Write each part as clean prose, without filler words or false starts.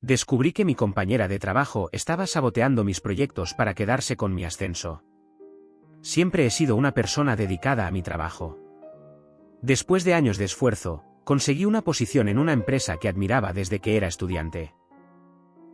Descubrí que mi compañera de trabajo estaba saboteando mis proyectos para quedarse con mi ascenso. Siempre he sido una persona dedicada a mi trabajo. Después de años de esfuerzo, conseguí una posición en una empresa que admiraba desde que era estudiante.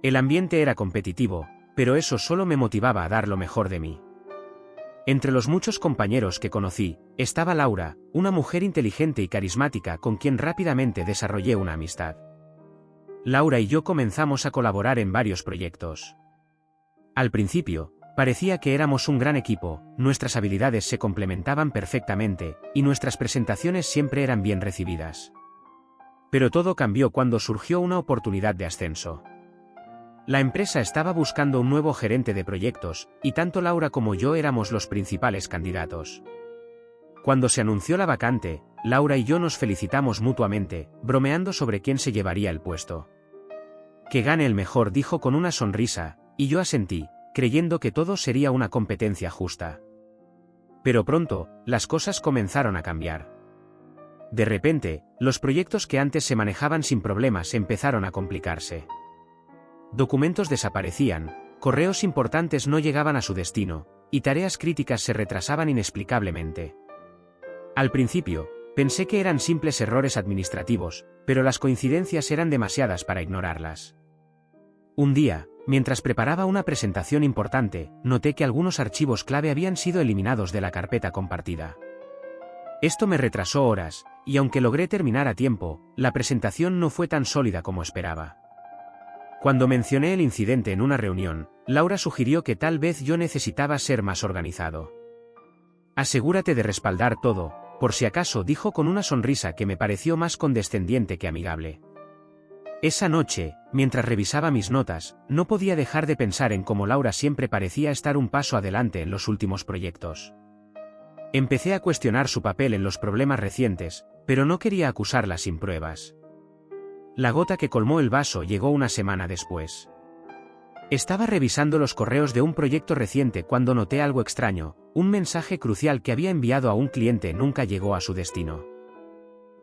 El ambiente era competitivo, pero eso solo me motivaba a dar lo mejor de mí. Entre los muchos compañeros que conocí, estaba Laura, una mujer inteligente y carismática con quien rápidamente desarrollé una amistad. Laura y yo comenzamos a colaborar en varios proyectos. Al principio, parecía que éramos un gran equipo, nuestras habilidades se complementaban perfectamente, y nuestras presentaciones siempre eran bien recibidas. Pero todo cambió cuando surgió una oportunidad de ascenso. La empresa estaba buscando un nuevo gerente de proyectos, y tanto Laura como yo éramos los principales candidatos. Cuando se anunció la vacante, Laura y yo nos felicitamos mutuamente, bromeando sobre quién se llevaría el puesto. Que gane el mejor, dijo con una sonrisa, y yo asentí, creyendo que todo sería una competencia justa. Pero pronto, las cosas comenzaron a cambiar. De repente, los proyectos que antes se manejaban sin problemas empezaron a complicarse. Documentos desaparecían, correos importantes no llegaban a su destino, y tareas críticas se retrasaban inexplicablemente. Al principio, pensé que eran simples errores administrativos, pero las coincidencias eran demasiadas para ignorarlas. Un día, mientras preparaba una presentación importante, noté que algunos archivos clave habían sido eliminados de la carpeta compartida. Esto me retrasó horas, y aunque logré terminar a tiempo, la presentación no fue tan sólida como esperaba. Cuando mencioné el incidente en una reunión, Laura sugirió que tal vez yo necesitaba ser más organizado. Asegúrate de respaldar todo, por si acaso, dijo con una sonrisa que me pareció más condescendiente que amigable. Esa noche, mientras revisaba mis notas, no podía dejar de pensar en cómo Laura siempre parecía estar un paso adelante en los últimos proyectos. Empecé a cuestionar su papel en los problemas recientes, pero no quería acusarla sin pruebas. La gota que colmó el vaso llegó una semana después. Estaba revisando los correos de un proyecto reciente cuando noté algo extraño, un mensaje crucial que había enviado a un cliente nunca llegó a su destino.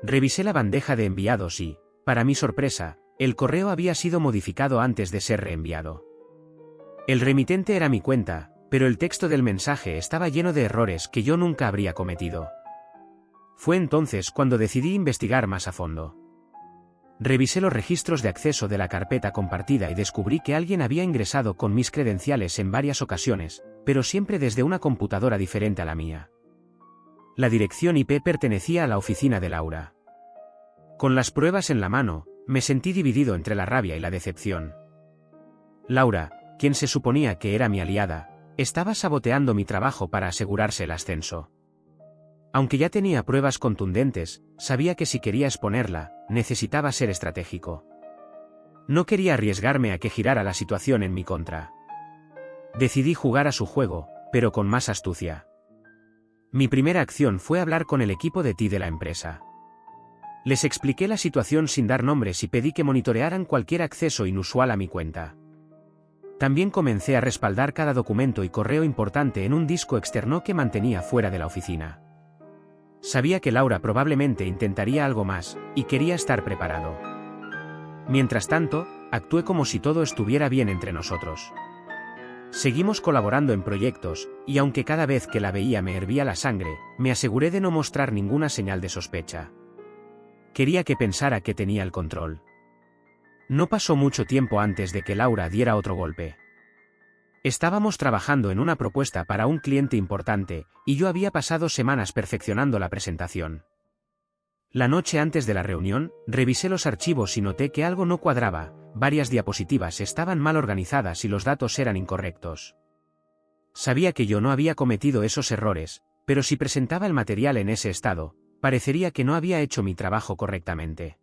Revisé la bandeja de enviados y, para mi sorpresa, el correo había sido modificado antes de ser reenviado. El remitente era mi cuenta, pero el texto del mensaje estaba lleno de errores que yo nunca habría cometido. Fue entonces cuando decidí investigar más a fondo. Revisé los registros de acceso de la carpeta compartida y descubrí que alguien había ingresado con mis credenciales en varias ocasiones, pero siempre desde una computadora diferente a la mía. La dirección IP pertenecía a la oficina de Laura. Con las pruebas en la mano, me sentí dividido entre la rabia y la decepción. Laura, quien se suponía que era mi aliada, estaba saboteando mi trabajo para asegurarse el ascenso. Aunque ya tenía pruebas contundentes, sabía que si quería exponerla, necesitaba ser estratégico. No quería arriesgarme a que girara la situación en mi contra. Decidí jugar a su juego, pero con más astucia. Mi primera acción fue hablar con el equipo de IT de la empresa. Les expliqué la situación sin dar nombres y pedí que monitorearan cualquier acceso inusual a mi cuenta. También comencé a respaldar cada documento y correo importante en un disco externo que mantenía fuera de la oficina. Sabía que Laura probablemente intentaría algo más, y quería estar preparado. Mientras tanto, actué como si todo estuviera bien entre nosotros. Seguimos colaborando en proyectos, y aunque cada vez que la veía me hervía la sangre, me aseguré de no mostrar ninguna señal de sospecha. Quería que pensara que tenía el control. No pasó mucho tiempo antes de que Laura diera otro golpe. Estábamos trabajando en una propuesta para un cliente importante, y yo había pasado semanas perfeccionando la presentación. La noche antes de la reunión, revisé los archivos y noté que algo no cuadraba, varias diapositivas estaban mal organizadas y los datos eran incorrectos. Sabía que yo no había cometido esos errores, pero si presentaba el material en ese estado, parecería que no había hecho mi trabajo correctamente.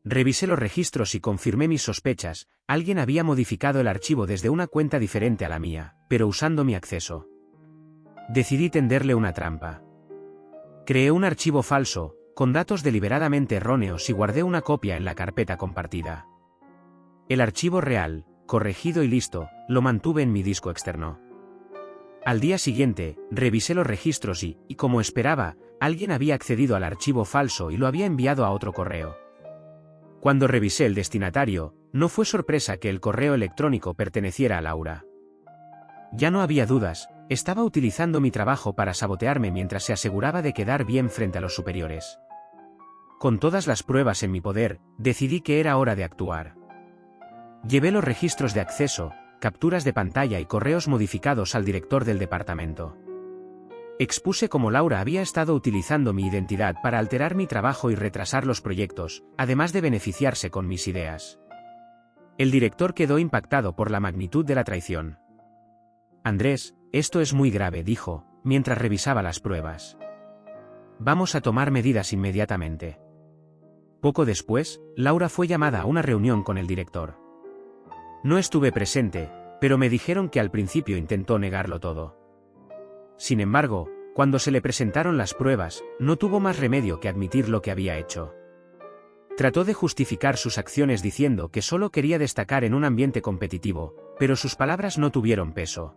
Revisé los registros y confirmé mis sospechas, alguien había modificado el archivo desde una cuenta diferente a la mía, pero usando mi acceso. Decidí tenderle una trampa. Creé un archivo falso, con datos deliberadamente erróneos y guardé una copia en la carpeta compartida. El archivo real, corregido y listo, lo mantuve en mi disco externo. Al día siguiente, revisé los registros y, como esperaba, alguien había accedido al archivo falso y lo había enviado a otro correo. Cuando revisé el destinatario, No fue sorpresa que el correo electrónico perteneciera a Laura. Ya no había dudas, estaba utilizando mi trabajo para sabotearme mientras se aseguraba de quedar bien frente a los superiores. Con todas las pruebas en mi poder, decidí que era hora de actuar. Llevé los registros de acceso, capturas de pantalla y correos modificados al director del departamento. Expuse cómo Laura había estado utilizando mi identidad para alterar mi trabajo y retrasar los proyectos, además de beneficiarse con mis ideas. El director quedó impactado por la magnitud de la traición. Andrés, esto es muy grave, dijo, mientras revisaba las pruebas. Vamos a tomar medidas inmediatamente. Poco después, Laura fue llamada a una reunión con el director. No estuve presente, pero me dijeron que al principio intentó negarlo todo. Sin embargo, cuando se le presentaron las pruebas, no tuvo más remedio que admitir lo que había hecho. Trató de justificar sus acciones diciendo que solo quería destacar en un ambiente competitivo, pero sus palabras no tuvieron peso.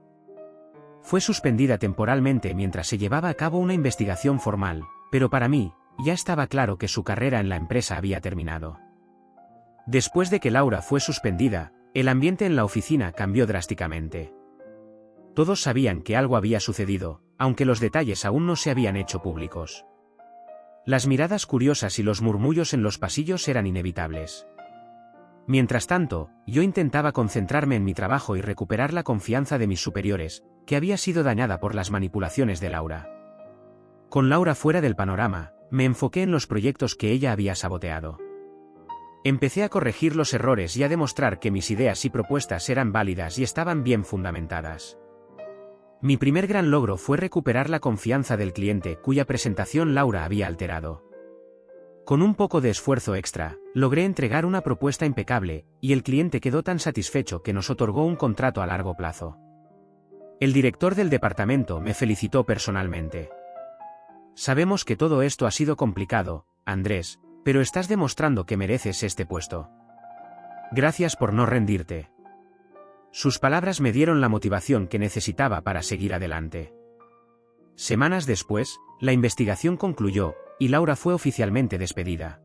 Fue suspendida temporalmente mientras se llevaba a cabo una investigación formal, pero para mí, ya estaba claro que su carrera en la empresa había terminado. Después de que Laura fue suspendida, el ambiente en la oficina cambió drásticamente. Todos sabían que algo había sucedido, aunque los detalles aún no se habían hecho públicos. Las miradas curiosas y los murmullos en los pasillos eran inevitables. Mientras tanto, yo intentaba concentrarme en mi trabajo y recuperar la confianza de mis superiores, que había sido dañada por las manipulaciones de Laura. Con Laura fuera del panorama, me enfoqué en los proyectos que ella había saboteado. Empecé a corregir los errores y a demostrar que mis ideas y propuestas eran válidas y estaban bien fundamentadas. Mi primer gran logro fue recuperar la confianza del cliente cuya presentación Laura había alterado. Con un poco de esfuerzo extra, logré entregar una propuesta impecable, y el cliente quedó tan satisfecho que nos otorgó un contrato a largo plazo. El director del departamento me felicitó personalmente. Sabemos que todo esto ha sido complicado, Andrés, pero estás demostrando que mereces este puesto. Gracias por no rendirte. Sus palabras me dieron la motivación que necesitaba para seguir adelante. Semanas después, la investigación concluyó, y Laura fue oficialmente despedida.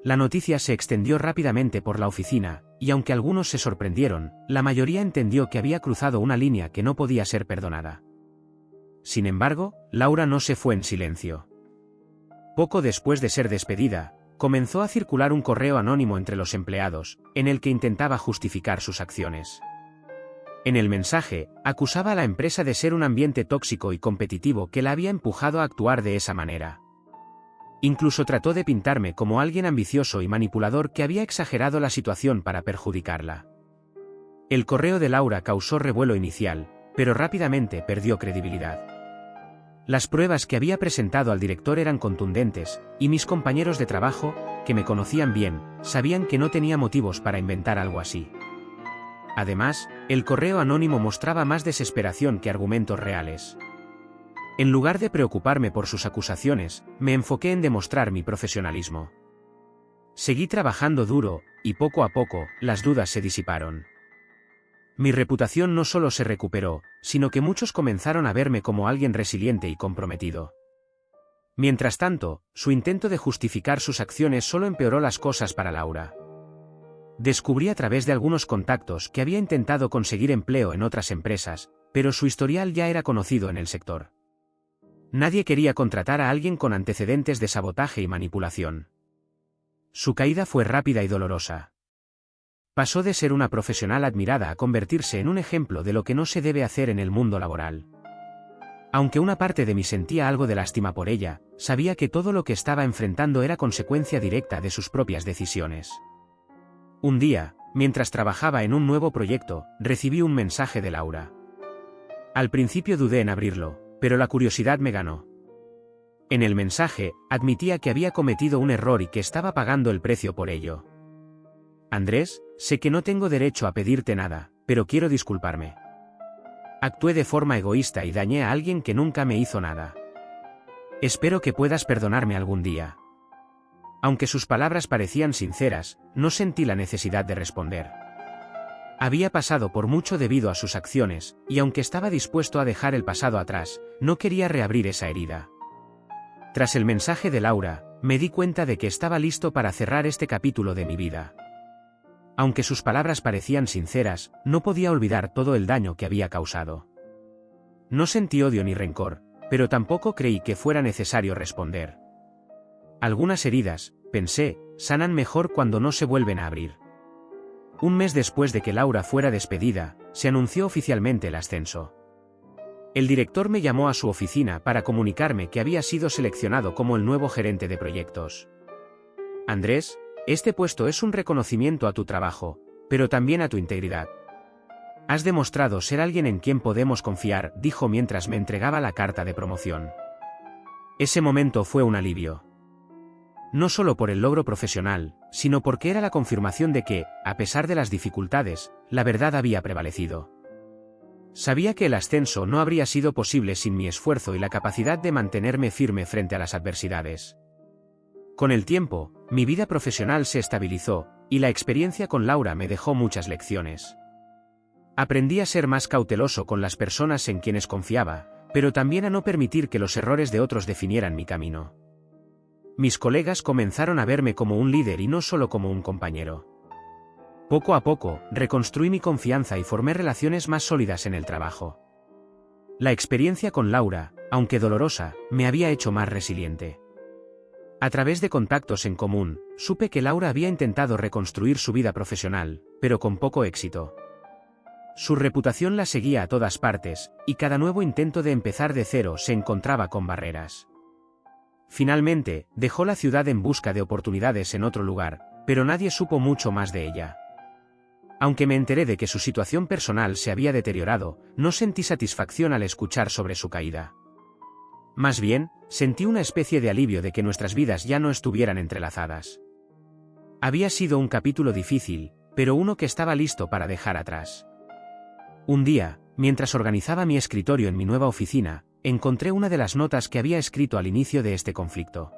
La noticia se extendió rápidamente por la oficina, y aunque algunos se sorprendieron, la mayoría entendió que había cruzado una línea que no podía ser perdonada. Sin embargo, Laura no se fue en silencio. Poco después de ser despedida, comenzó a circular un correo anónimo entre los empleados, en el que intentaba justificar sus acciones. En el mensaje, acusaba a la empresa de ser un ambiente tóxico y competitivo que la había empujado a actuar de esa manera. Incluso trató de pintarme como alguien ambicioso y manipulador que había exagerado la situación para perjudicarla. El correo de Laura causó revuelo inicial, pero rápidamente perdió credibilidad. Las pruebas que había presentado al director eran contundentes, y mis compañeros de trabajo, que me conocían bien, sabían que no tenía motivos para inventar algo así. Además, el correo anónimo mostraba más desesperación que argumentos reales. En lugar de preocuparme por sus acusaciones, me enfoqué en demostrar mi profesionalismo. Seguí trabajando duro, y poco a poco, las dudas se disiparon. Mi reputación no solo se recuperó, sino que muchos comenzaron a verme como alguien resiliente y comprometido. Mientras tanto, su intento de justificar sus acciones solo empeoró las cosas para Laura. Descubrí a través de algunos contactos que había intentado conseguir empleo en otras empresas, pero su historial ya era conocido en el sector. Nadie quería contratar a alguien con antecedentes de sabotaje y manipulación. Su caída fue rápida y dolorosa. Pasó de ser una profesional admirada a convertirse en un ejemplo de lo que no se debe hacer en el mundo laboral. Aunque una parte de mí sentía algo de lástima por ella, sabía que todo lo que estaba enfrentando era consecuencia directa de sus propias decisiones. Un día, mientras trabajaba en un nuevo proyecto, recibí un mensaje de Laura. Al principio dudé en abrirlo, pero la curiosidad me ganó. En el mensaje, admitía que había cometido un error y que estaba pagando el precio por ello. Andrés, sé que no tengo derecho a pedirte nada, pero quiero disculparme. Actué de forma egoísta y dañé a alguien que nunca me hizo nada. Espero que puedas perdonarme algún día. Aunque sus palabras parecían sinceras, no sentí la necesidad de responder. Había pasado por mucho debido a sus acciones, y aunque estaba dispuesto a dejar el pasado atrás, no quería reabrir esa herida. Tras el mensaje de Laura, me di cuenta de que estaba listo para cerrar este capítulo de mi vida. Aunque sus palabras parecían sinceras, no podía olvidar todo el daño que había causado. No sentí odio ni rencor, pero tampoco creí que fuera necesario responder. Algunas heridas, pensé, sanan mejor cuando no se vuelven a abrir. Un mes después de que Laura fuera despedida, se anunció oficialmente el ascenso. El director me llamó a su oficina para comunicarme que había sido seleccionado como el nuevo gerente de proyectos. Andrés, este puesto es un reconocimiento a tu trabajo, pero también a tu integridad. Has demostrado ser alguien en quien podemos confiar, dijo mientras me entregaba la carta de promoción. Ese momento fue un alivio. No solo por el logro profesional, sino porque era la confirmación de que, a pesar de las dificultades, la verdad había prevalecido. Sabía que el ascenso no habría sido posible sin mi esfuerzo y la capacidad de mantenerme firme frente a las adversidades. Con el tiempo, mi vida profesional se estabilizó, y la experiencia con Laura me dejó muchas lecciones. Aprendí a ser más cauteloso con las personas en quienes confiaba, pero también a no permitir que los errores de otros definieran mi camino. Mis colegas comenzaron a verme como un líder y no solo como un compañero. Poco a poco, reconstruí mi confianza y formé relaciones más sólidas en el trabajo. La experiencia con Laura, aunque dolorosa, me había hecho más resiliente. A través de contactos en común, supe que Laura había intentado reconstruir su vida profesional, pero con poco éxito. Su reputación la seguía a todas partes, y cada nuevo intento de empezar de cero se encontraba con barreras. Finalmente, dejó la ciudad en busca de oportunidades en otro lugar, pero nadie supo mucho más de ella. Aunque me enteré de que su situación personal se había deteriorado, no sentí satisfacción al escuchar sobre su caída. Más bien, sentí una especie de alivio de que nuestras vidas ya no estuvieran entrelazadas. Había sido un capítulo difícil, pero uno que estaba listo para dejar atrás. Un día, mientras organizaba mi escritorio en mi nueva oficina, encontré una de las notas que había escrito al inicio de este conflicto.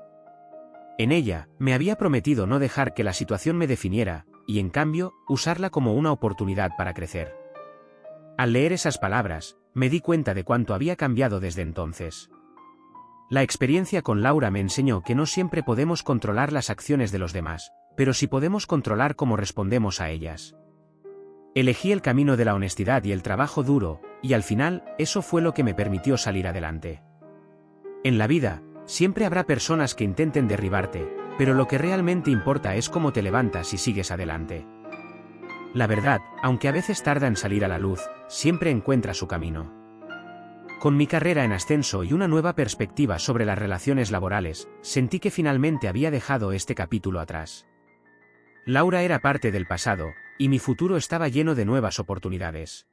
En ella, me había prometido no dejar que la situación me definiera, y en cambio, usarla como una oportunidad para crecer. Al leer esas palabras, me di cuenta de cuánto había cambiado desde entonces. La experiencia con Laura me enseñó que no siempre podemos controlar las acciones de los demás, pero sí podemos controlar cómo respondemos a ellas. Elegí el camino de la honestidad y el trabajo duro, y al final, eso fue lo que me permitió salir adelante. En la vida, siempre habrá personas que intenten derribarte, pero lo que realmente importa es cómo te levantas y sigues adelante. La verdad, aunque a veces tarda en salir a la luz, siempre encuentra su camino. Con mi carrera en ascenso y una nueva perspectiva sobre las relaciones laborales, sentí que finalmente había dejado este capítulo atrás. Laura era parte del pasado, y mi futuro estaba lleno de nuevas oportunidades.